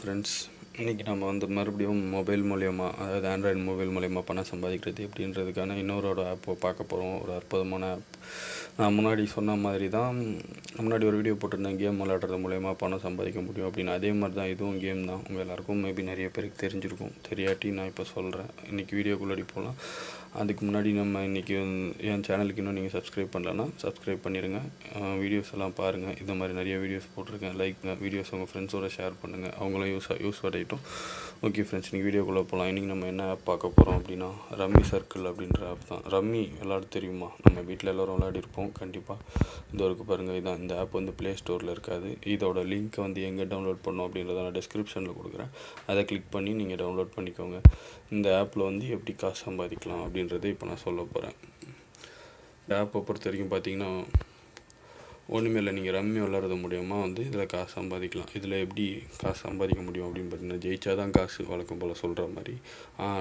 Friends, இன்றைக்கி நம்ம மறுபடியும் மொபைல் மூலயமா, அதாவது ஆண்ட்ராய்டு மொபைல் மூலயமா பணம் சம்பாதிக்கிறது எப்படின்றதுக்கான இன்னொரு ஆப்பை பார்க்க போகிறோம். ஒரு அற்புதமான ஆப். நான் முன்னாடி சொன்ன மாதிரி தான், முன்னாடி ஒரு வீடியோ போட்டிருந்தேன், கேம் விளையாடுறது மூலயமா பணம் சம்பாதிக்க முடியும் அப்படின்னு. அதே மாதிரி தான் இதுவும் கேம் தான். உங்கள் எல்லாேருக்கும் மேபி நிறைய பேருக்கு தெரிஞ்சிருக்கும். தெரியாட்டி நான் இப்போ சொல்கிறேன். இன்றைக்கி வீடியோக்குள்ளாடி போகலாம். அதுக்கு முன்னாடி நம்ம இன்றைக்கி என் சேனலுக்கு இன்னும் நீங்கள் சப்ஸ்கிரைப் பண்ணலன்னா சப்ஸ்கிரைப் பண்ணிடுங்க. வீடியோஸ் எல்லாம் பாருங்கள். இந்த மாதிரி நிறைய வீடியோஸ் போட்டிருக்கேன். வீடியோஸ் உங்கள் ஃப்ரெண்ட்ஸோடு ஷேர் பண்ணுங்கள். அவங்களும் யூஸ் அடையட்டும். ஓகே ஃப்ரெண்ட்ஸ், இன்றைக்கி வீடியோக்குள்ளே போகலாம். இன்றைக்கி நம்ம என்ன ஆப் பார்க்க போகிறோம் அப்படின்னா, ரம்மி சர்க்கிள் அப்படின்ற ஆப் தான். ரம்மி விளையாட தெரியுமா? நம்ம வீட்டில் எல்லோரும் விளையாடிருப்போம் கண்டிப்பாக. இந்த வரைக்கும் பாருங்கள். இதான் இந்த ஆப் ப்ளே ஸ்டோரில் இருக்காது. இதோட லிங்க்கை எங்கே டவுன்லோட் பண்ணோம் அப்படின்றத நான் டிஸ்கிரிப்ஷனில் கொடுக்குறேன். அதை கிளிக் பண்ணி நீங்கள் டவுன்லோட் பண்ணிக்கோங்க. இந்த ஆப்பில் எப்படி காசு சம்பாதிக்கலாம் அப்படின்றத இப்போ நான் சொல்ல போகிறேன். இந்த ஆப்பை பொறுத்த வரைக்கும் பார்த்தீங்கன்னா, ஒன்றுமே இல்லை. நீங்கள் ரம்மி விளாட்றது மூலிமா இதில் காசு சம்பாதிக்கலாம். இதில் எப்படி காசு சம்பாதிக்க முடியும் அப்படின்னு பார்த்தீங்கன்னா, ஜெயிச்சா தான் காசு, வழக்கம் போல் சொல்கிற மாதிரி.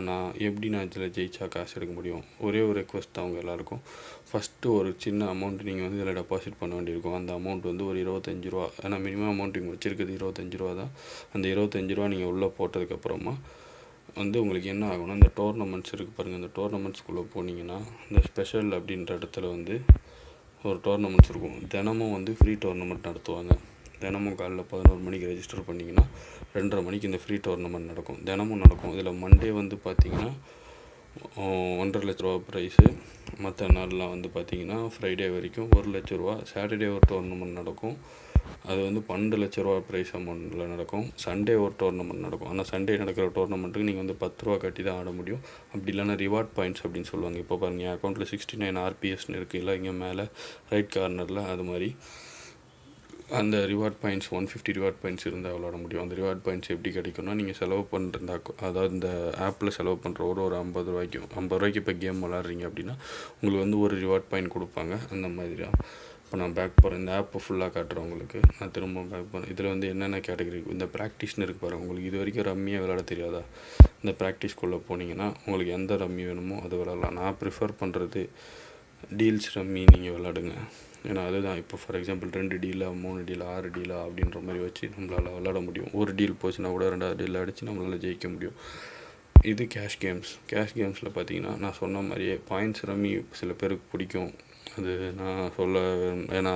நான் இதில் ஜெயிச்சா காசு எடுக்க முடியும்? ஒரே ஒரு ரெக்வஸ்ட் தான் அவங்க எல்லாேருக்கும். ஃபஸ்ட்டு ஒரு சின்ன அமௌண்ட் நீங்கள் இதில் டெபாசிட் பண்ண வேண்டியிருக்கும். அந்த அமௌண்ட் ஒரு 25 ரூபா. ஏன்னா மினிமம் அமௌண்ட் இங்கே வச்சுருக்குது 25 ரூபா தான். அந்த 25 ரூபா நீங்கள் உள்ளே போட்டதுக்கப்புறமா உங்களுக்கு என்ன ஆகும்னா, இந்த டோர்னமெண்ட்ஸ் இருக்குது பாருங்கள். இந்த டோர்னமெண்ட்ஸ்குள்ளே போனீங்கன்னா, இந்த ஸ்பெஷல் அப்படின்ற இடத்துல ஒரு டோர்னமெண்ட்ஸ் இருக்கும். தினமும் ஃப்ரீ டோர்னமெண்ட் நடத்துவாங்க. தினமும் காலைல 11 மணிக்கு ரெஜிஸ்டர் பண்ணிங்கன்னா 2:30 மணிக்கு இந்த ஃப்ரீ டோர்னமெண்ட் நடக்கும். தினமும் நடக்கும். இதில் மண்டே பார்த்தீங்கன்னா 1.5 லட்ச ரூபா ப்ரைஸு. மற்ற நாள்லாம் பார்த்தீங்கன்னா ஃப்ரைடே வரைக்கும் 1 லட்ச ரூபா. சாட்டர்டே ஒரு டோர்னமெண்ட் நடக்கும். அது 12 லட்ச ரூபா ப்ரைஸ் அமௌண்ட்டில் நடக்கும். சண்டே ஒரு டோர்னமெண்ட் நடக்கும். ஆனால் சண்டே நடக்கிற டோர்னமெண்ட்டுக்கு நீங்கள் 10 ரூபா கட்டி தான் ஆட முடியும். அப்படி இல்லைனா ரிவார்ட் பாயிண்ட்ஸ் அப்படின்னு சொல்லுவாங்க. இப்போ பாருங்கள், என் அக்கௌண்ட்டில் 69 RPSன்னு இருக்குது. இல்லை இங்கே மேலே ரைட் கார்னரில் அது மாதிரி அந்த ரிவார்ட் பாயிண்ட்ஸ் 150 ரிவார்ட் பாயிண்ட்ஸ் இருந்தால் விளாட முடியும். அந்த ரிவார்ட் பாயிண்ட்ஸ் எப்படி கிடைக்கும்னா, நீங்கள் செலவு பண்ணுற அதாவது இந்த ஆப்பில் செலவு பண்ணுற ஒரு 50 ரூபாய்க்கு இப்போ கேம் விளாட்றீங்க அப்படின்னா உங்களுக்கு ஒரு ரிவார்ட் பாயிண்ட் கொடுப்பாங்க. அந்த மாதிரி தான். இப்போ நான் பேக் போகிறேன். இந்த ஆப்பை ஃபுல்லாக காட்டுறேன் உங்களுக்கு. நான் திரும்ப பேக் போகிறேன். இதில் என்னென்ன கேட்டகரி இருக்குது. இந்த ப்ராக்டிஸ்னு இருக்குது பாருங்கள். உங்களுக்கு இது வரைக்கும் ரம்மியாக விளாட தெரியாதா? இந்த ப்ராக்டிஸ்குள்ளே போனீங்கன்னா உங்களுக்கு எந்த ரம்மி வேணுமோ அது விளாட்லாம். நான் ப்ரிஃபர் பண்ணுறது டீல்ஸ் ரம்மி. நீங்கள் விளாடுங்க. ஏன்னா அதுதான் இப்போ ஃபார் எக்ஸாம்பிள் 2 டீலா 3 டீலா 6 டீலா அப்படின்ற மாதிரி வச்சு நம்மளால் விளாட முடியும். ஒரு டீல் போச்சுன்னா கூட 2வது டீல் அடித்து நம்மளால் ஜெயிக்க முடியும். இது கேஷ் கேம்ஸில் பார்த்தீங்கன்னா, நான் சொன்ன மாதிரியே பாயிண்ட்ஸ் ரம்மி சில பேருக்கு பிடிக்கும். அது நான் ஏன்னா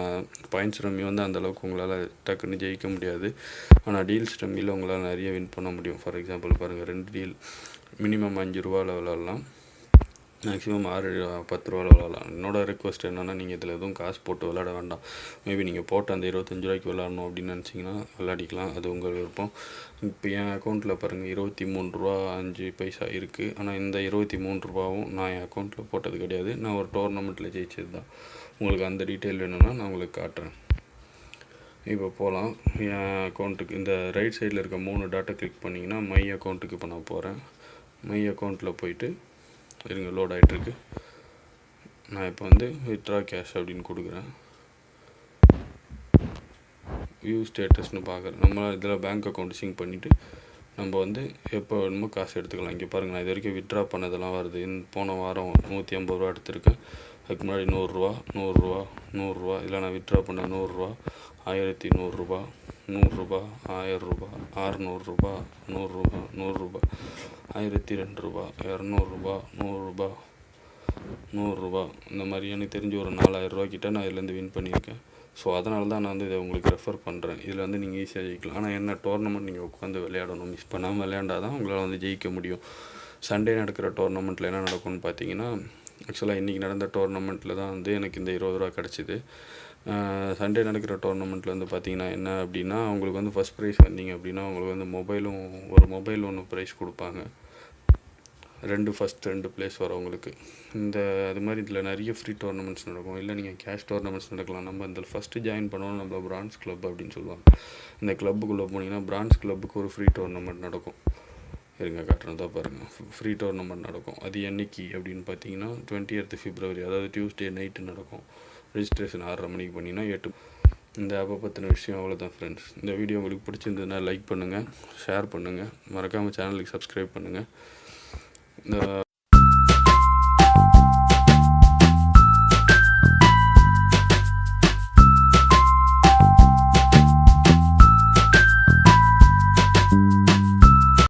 பாயிண்ட்ஸ் ரம்மி அந்தளவுக்கு உங்களால் டக்குன்னு ஜெயிக்க முடியாது. ஆனால் டீல்ஸ் ரம்மியில் உங்களால் நிறைய வின் பண்ண முடியும். ஃபார் எக்ஸாம்பிள் பாருங்கள், 2 டீல் மினிமம் 5 ரூபாவில் விளாட்லாம். மேக்ஸிமம் 10 ரூபாவில் விளாட்லாம். என்னோடய ரெக்வஸ்ட் என்னென்னா, நீங்கள் இதில் எதுவும் காசு போட்டு விளாட வேண்டாம். மேபி நீங்கள் போட்டு அந்த 25 ரூபாய்க்கு விளாட்ணும் அப்படின்னு நினச்சிங்கன்னா விளாடிக்கலாம். அது உங்கள் விருப்பம். இப்போ என் அக்கௌண்ட்டில் பாருங்கள் 23 ரூபா 5 பைசா இருக்குது. ஆனால் இந்த 23 ரூபாவும் நான் என் அக்கௌண்ட்டில் போட்டது கிடையாது. நான் ஒரு டோர்னமெண்ட்டில் ஜெயிச்சது தான். உங்களுக்கு அந்த டீட்டெயில் வேணும்னா நான் உங்களுக்கு காட்டுறேன். இப்போ போகலாம் என் அக்கௌண்ட்டுக்கு. இந்த ரைட் சைடில் இருக்க 3 டாட்டை கிளிக் பண்ணிங்கன்னா மை அக்கௌண்ட்டுக்கு இப்போ நான் போகிறேன். மை அக்கௌண்ட்டில் போயிட்டு இருங்க, லோட் ஆகிட்டுருக்கு. நான் இப்போ வித்ட்ரா கேஷ் அப்படின்னு கொடுக்குறேன். வியூ ஸ்டேட்டஸ்னு பார்க்குறேன். நம்ம இதில் பேங்க் அக்கௌண்ட் சிங்க் பண்ணிவிட்டு நம்ம எப்போ வேணுமோ காசு எடுத்துக்கலாம். இங்கே பாருங்கள், நான் இது வரைக்கும் வித்ட்ரா பண்ணதெல்லாம் வருது. போன வாரம் 150 ரூபா எடுத்திருக்கேன். அதுக்கு முன்னாடி 100 ரூபா 100 ரூபா இல்லை நான் வித்ட்ரா பண்ண 100 ரூபா 1100 ரூபா 100 ரூபா 1000 ரூபா 600 ரூபா 100 ரூபா 100 ரூபா 1002 ரூபா 200 ரூபா 100 ரூபா 100 ரூபா. இந்த மாதிரி எனக்கு தெரிஞ்சு ஒரு 4000 ரூபா கிட்ட நான் இதுலேருந்து வின் பண்ணியிருக்கேன். ஸோ அதனால தான் நான் இதை உங்களுக்கு ரெஃபர் பண்ணுறேன். இதில் நீங்கள் ஈஸியாக ஜெயிக்கலாம். ஆனால் என்ன, டோர்னமெண்ட் நீங்கள் உட்காந்து விளையாடணும். மிஸ் பண்ணாமல் விளையாண்டால் தான் உங்களால் ஜெயிக்க முடியும். சண்டே நடக்கிற டோர்னமெண்ட்டில் என்ன நடக்கும்னு பார்த்தீங்கன்னா, ஆக்சுவலாக இன்றைக்கி நடந்த டோர்னமெண்ட்டில் தான் எனக்கு இந்த 20 ரூபா கிடச்சிது. சண்டே நடக்கிற டோர்னமெண்ட்டில் பார்த்தீங்கன்னா என்ன அப்படின்னா, உங்களுக்கு ஃபஸ்ட் ப்ரைஸ் வந்தீங்க அப்படின்னா உங்களுக்கு ஒரு மொபைல் ஒன்று ப்ரைஸ் கொடுப்பாங்க. 2 ஃபஸ்ட் 2 ப்ளேஸ் வரவங்களுக்கு. அது மாதிரி இதில் நிறைய ஃப்ரீ டோர்னமெண்ட்ஸ் நடக்கும். இல்லை நீங்கள் கேஷ் டோர்னமெண்ட்ஸ் நடக்கலாம். நம்ம இந்த ஃபஸ்ட்டு ஜாயின் பண்ணோம் நம்மள பிரான்ஸ் கிளப் அப்படின்னு சொல்லுவாங்க. இந்த கிளப்புக்குள்ளே போனீங்கன்னா பிரான்ஸ் கிளப்புக்கு ஒரு ஃப்ரீ டோர்னமெண்ட் நடக்கும். இருங்க காட்டுறதா பாருங்கள். ஃப்ரீ டோர்னமெண்ட் நடக்கும். அது என்னைக்கு அப்படின்னு பார்த்தீங்கன்னா 20th February, அதாவது டியூஸ்டே நைட்டு நடக்கும். ரெஜிஸ்ட்ரேஷன் 6:30 மணிக்கு பண்ணிங்கன்னா 8. இந்த ஆப்பை பற்றின விஷயம் அவ்வளோதான் ஃப்ரெண்ட்ஸ். இந்த வீடியோ உங்களுக்கு பிடிச்சிருந்ததுன்னா லைக் பண்ணுங்கள், ஷேர் பண்ணுங்கள், மறக்காமல் சேனலுக்கு சப்ஸ்கிரைப் பண்ணுங்கள். இந்த